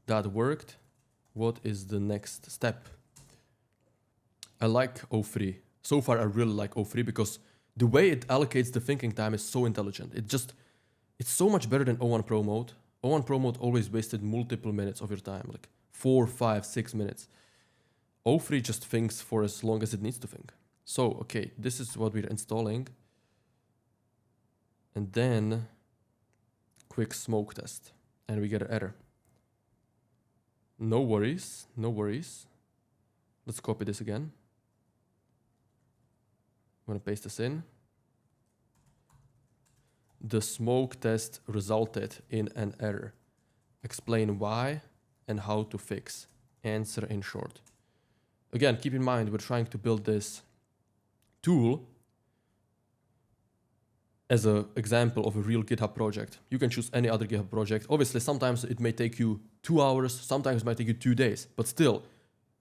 that worked. What is the next step? I like O3. So far, I really like O3 because the way it allocates the thinking time is so intelligent. It's so much better than O1 Pro mode. O1 Pro mode always wasted multiple minutes of your time, like 4, 5, 6 minutes. O3 just thinks for as long as it needs to think. So, okay, this is what we're installing. And then quick smoke test. And we get an error. No worries, no worries. Let's copy this again. I'm gonna paste this in. The smoke test resulted in an error. Explain why and how to fix. Answer in short. Again, keep in mind, we're trying to build this tool as an example of a real GitHub project. You can choose any other GitHub project. Obviously, sometimes it may take you 2 hours, sometimes it might take you 2 days, but still,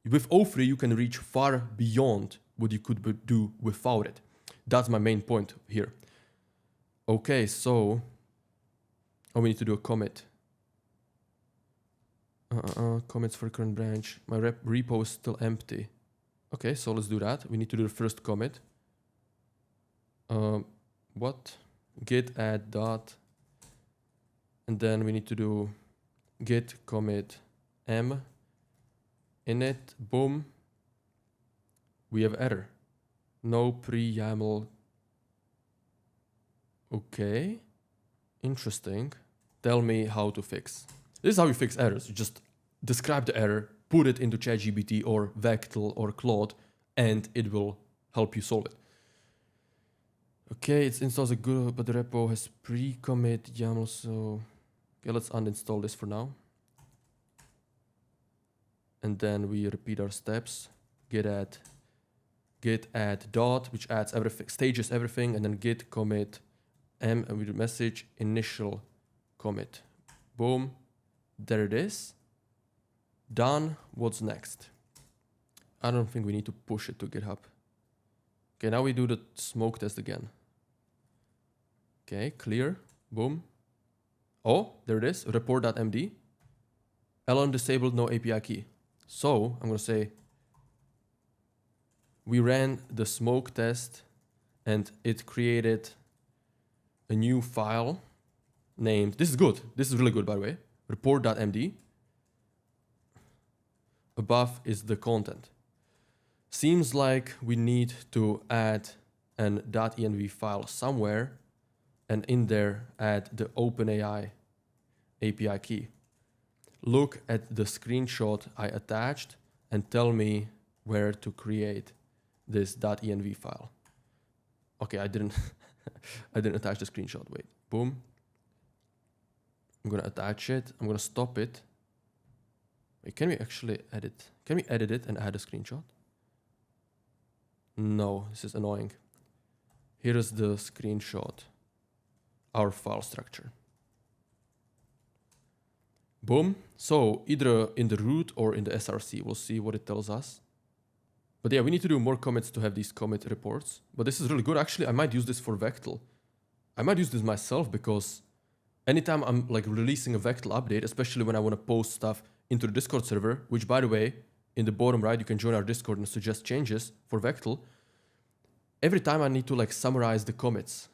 with O3, you can reach far beyond what you could do without it. That's my main point here. Okay, so we need to do a commit. Commits for current branch. My repo is still empty. Okay, so let's do that. We need to do the first commit. What? Git add dot. And then we need to do git commit m init. Boom. We have error. No pre-YAML. Okay. Interesting. Tell me how to fix. This is how you fix errors. You just describe the error, put it into ChatGPT or Vectel or Claude, and it will help you solve it. Okay, it installs a good, but the repo has pre-commit YAML, so... Okay, let's uninstall this for now. And then we repeat our steps. Git add dot, which adds everything, stages everything, and then git commit m, and we do message initial commit. Boom. There it is. Done. What's next? I don't think we need to push it to GitHub. Okay, now we do the smoke test again. Okay, clear. Boom. Oh, there it is. Report.md. Elon disabled no API key. So I'm going to say we ran the smoke test and it created a new file named, this is good. This is really good, by the way. Report.md. Above is the content. Seems like we need to add an .env file somewhere, and in there add the OpenAI API key. Look at the screenshot I attached and tell me where to create this .env file. Okay, I didn't I didn't attach the screenshot. Wait, boom. I'm gonna attach it. I'm gonna stop it. Wait, can we actually edit? Can we edit it and add a screenshot? No, this is annoying. Here is the screenshot. Our file structure. Boom. So either in the root or in the SRC, we'll see what it tells us. But yeah, we need to do more commits to have these commit reports. But this is really good. Actually, I might use this for Vectel. I might use this myself because anytime I'm like releasing a Vectel update, especially when I want to post stuff into the Discord server, which by the way, in the bottom right, you can join our Discord and suggest changes for Vectel. Every time I need to like summarize the commits.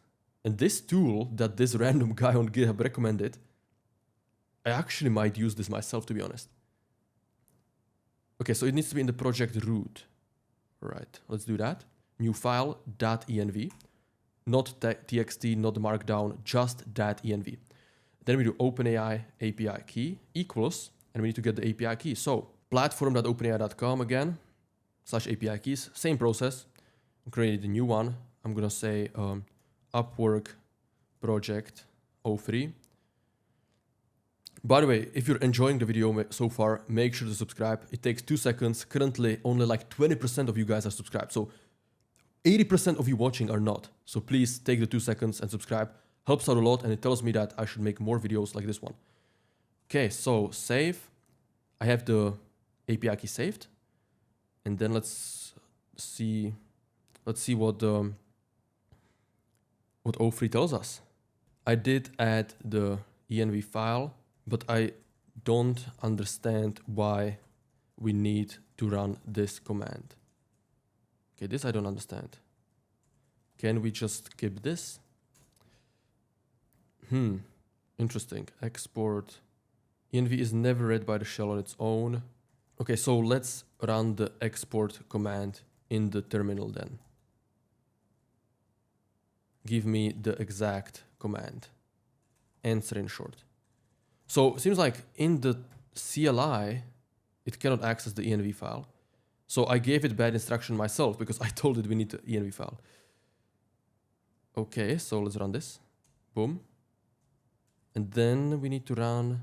And this tool that this random guy on GitHub recommended, I actually might use this myself, to be honest. Okay, so it needs to be in the project root. All right, let's do that. New file, .env. Not txt, not markdown, just .env. Then we do OpenAI API key equals, and we need to get the API key. So platform.openai.com again, /API keys, same process. Create a new one. I'm gonna say Upwork project 03. By the way, if you're enjoying the video so far, make sure to subscribe. It takes 2 seconds. Currently, only like 20% of you guys are subscribed. So 80% of you watching are not. So please take the 2 seconds and subscribe. Helps out a lot, and it tells me that I should make more videos like this one. Okay, so save. I have the API key saved. And then let's see what O3 tells us. I did add the env file, but I don't understand why we need to run this command. Okay, this I don't understand. Can we just skip this? Interesting. Export. env is never read by the shell on its own. Okay, so let's run the export command in the terminal then. Give me the exact command. Answer in short. So it seems like in the CLI, it cannot access the env file. So I gave it bad instruction myself because I told it we need the env file. Okay, so let's run this. Boom. And then we need to run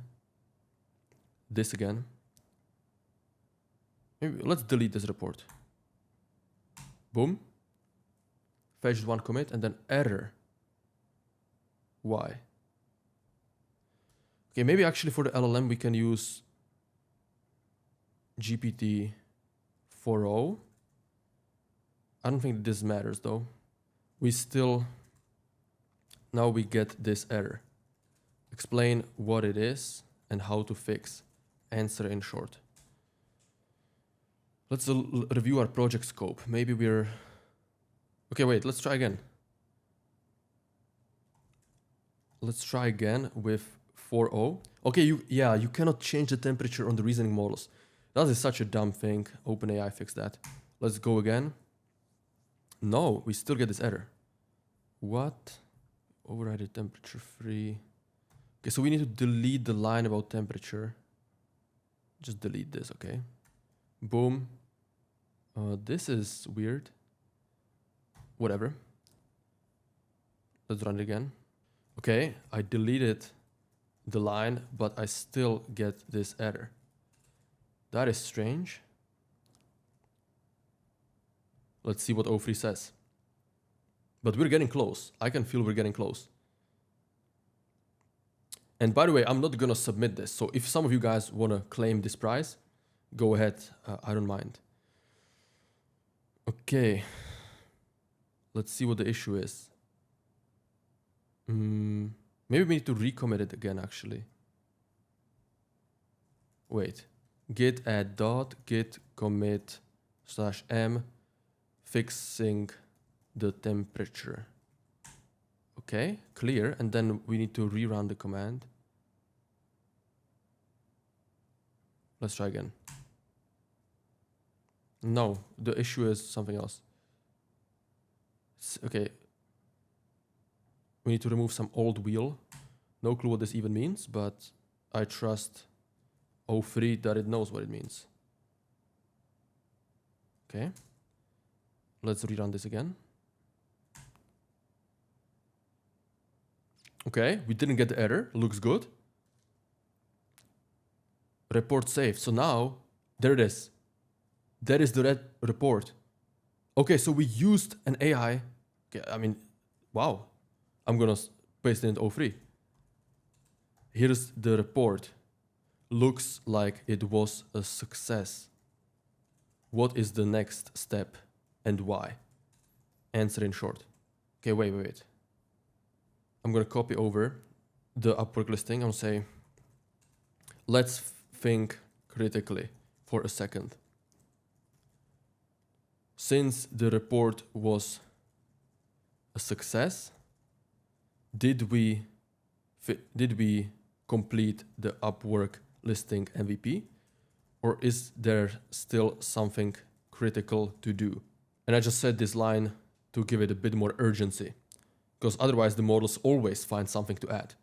this again. Maybe let's delete this report. Boom. Fetched one commit and then error. Why? Okay, maybe actually for the LLM we can use GPT 4.0. I don't think this matters though. Now we get this error. Explain what it is and how to fix. Answer in short. Let's review our project scope. Maybe we're... Okay, wait, let's try again. Let's try again with 4.0. Okay, you cannot change the temperature on the reasoning models. That is such a dumb thing. OpenAI fixed that. Let's go again. No, we still get this error. What? Override temperature free. Okay, so we need to delete the line about temperature. Just delete this, okay? Boom. This is weird. Whatever. Let's run it again. Okay, I deleted the line, but I still get this error. That is strange. Let's see what O3 says. But we're getting close. I can feel we're getting close. And by the way, I'm not gonna submit this. So if some of you guys wanna claim this prize, go ahead. I don't mind. Okay. Let's see what the issue is. Maybe we need to recommit it again, actually. Wait. Git add dot git commit /m fixing the temperature. Okay, clear. And then we need to rerun the command. Let's try again. No, the issue is something else. Okay. We need to remove some old wheel. No clue what this even means, but I trust O3 that it knows what it means. Okay. Let's rerun this again. Okay, we didn't get the error. Looks good. Report saved. So now, there it is. There is the red report. Okay, so we used an AI. Okay, I mean, wow. I'm gonna paste it in O3. Here's the report. Looks like it was a success. What is the next step and why? Answer in short. Okay, wait. I'm gonna copy over the Upwork listing. I'll say, let's think critically for a second. Since the report was a success, did we complete the Upwork listing MVP, or is there still something critical to do? And I just said this line to give it a bit more urgency, because otherwise the models always find something to add.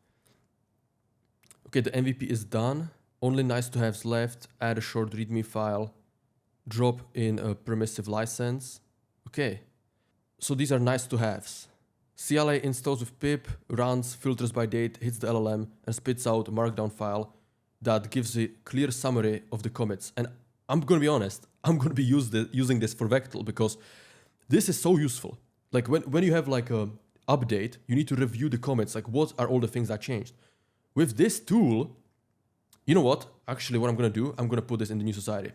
Okay, the MVP is done. Only nice to haves left. Add a short README file. Drop in a permissive license. Okay. So these are nice to haves. CLI installs with pip, runs, filters by date, hits the LLM, and spits out a markdown file that gives a clear summary of the commits. And I'm gonna be honest, I'm gonna be using this for Vectel because this is so useful. Like when you have like a update, you need to review the commits, like what are all the things that changed. With this tool, you know what? Actually, what I'm gonna do, I'm gonna put this in the new society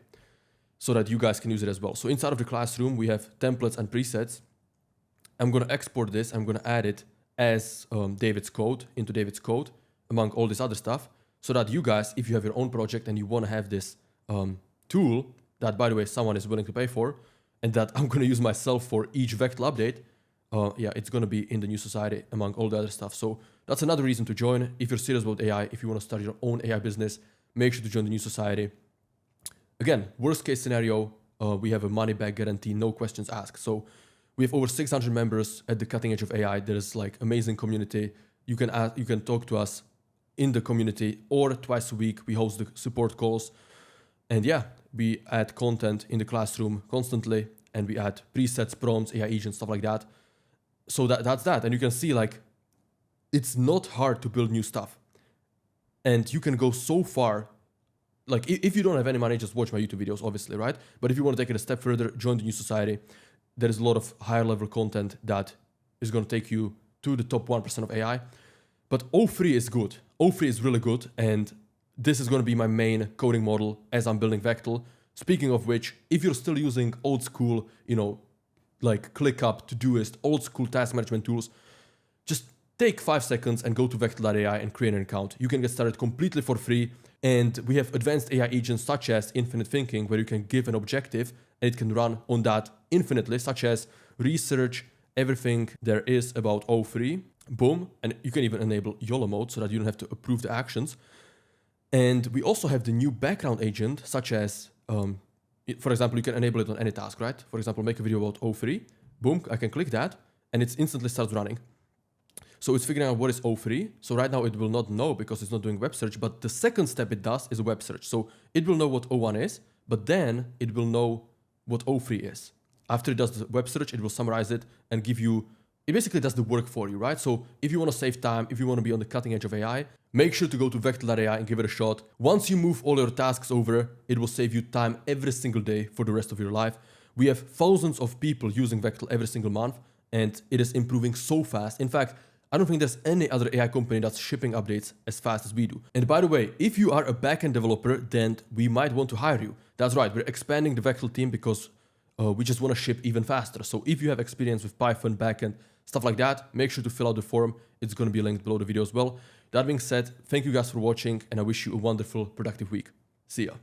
so that you guys can use it as well. So inside of the classroom, we have templates and presets. I'm gonna export this, I'm gonna add it as David's code into David's code among all this other stuff so that you guys, if you have your own project and you wanna have this tool that, by the way, someone is willing to pay for and that I'm gonna use myself for each Vectel update, yeah, it's gonna be in the new society among all the other stuff. So that's another reason to join. If you're serious about AI, if you wanna start your own AI business, make sure to join the new society. Again, worst case scenario, we have a money back guarantee, no questions asked. So we have over 600 members at the cutting edge of AI. There is like amazing community. You can talk to us in the community or twice a week. We host the support calls. And yeah, we add content in the classroom constantly and we add presets, prompts, AI agents, stuff like that. So that's that. And you can see like, it's not hard to build new stuff. And you can go so far. Like if you don't have any money, just watch my YouTube videos, obviously, right? But if you want to take it a step further, join the new society. There is a lot of higher level content that is going to take you to the top 1% of AI. But O3 is good. O3 is really good. And this is going to be my main coding model as I'm building Vectel. Speaking of which, if you're still using old school, like ClickUp, Todoist, old school task management tools, just take 5 seconds and go to Vectel.ai and create an account. You can get started completely for free. And we have advanced AI agents such as infinite thinking, where you can give an objective and it can run on that infinitely, such as research everything there is about O3. Boom. And you can even enable YOLO mode so that you don't have to approve the actions. And we also have the new background agent, such as, for example, you can enable it on any task, right? For example, make a video about O3. Boom, I can click that and it instantly starts running. So it's figuring out what is O3. So right now it will not know because it's not doing web search, but the second step it does is a web search. So it will know what O1 is, but then it will know what O3 is. After it does the web search, it will summarize it and give you, it basically does the work for you, right? So if you want to save time, if you want to be on the cutting edge of AI, make sure to go to Vectel.ai and give it a shot. Once you move all your tasks over, it will save you time every single day for the rest of your life. We have thousands of people using Vectel every single month, and it is improving so fast. In fact, I don't think there's any other AI company that's shipping updates as fast as we do. And by the way, if you are a backend developer, then we might want to hire you. That's right, we're expanding the Vectel team because we just want to ship even faster. So if you have experience with Python, backend, stuff like that, make sure to fill out the form. It's going to be linked below the video as well. That being said, thank you guys for watching and I wish you a wonderful, productive week. See ya.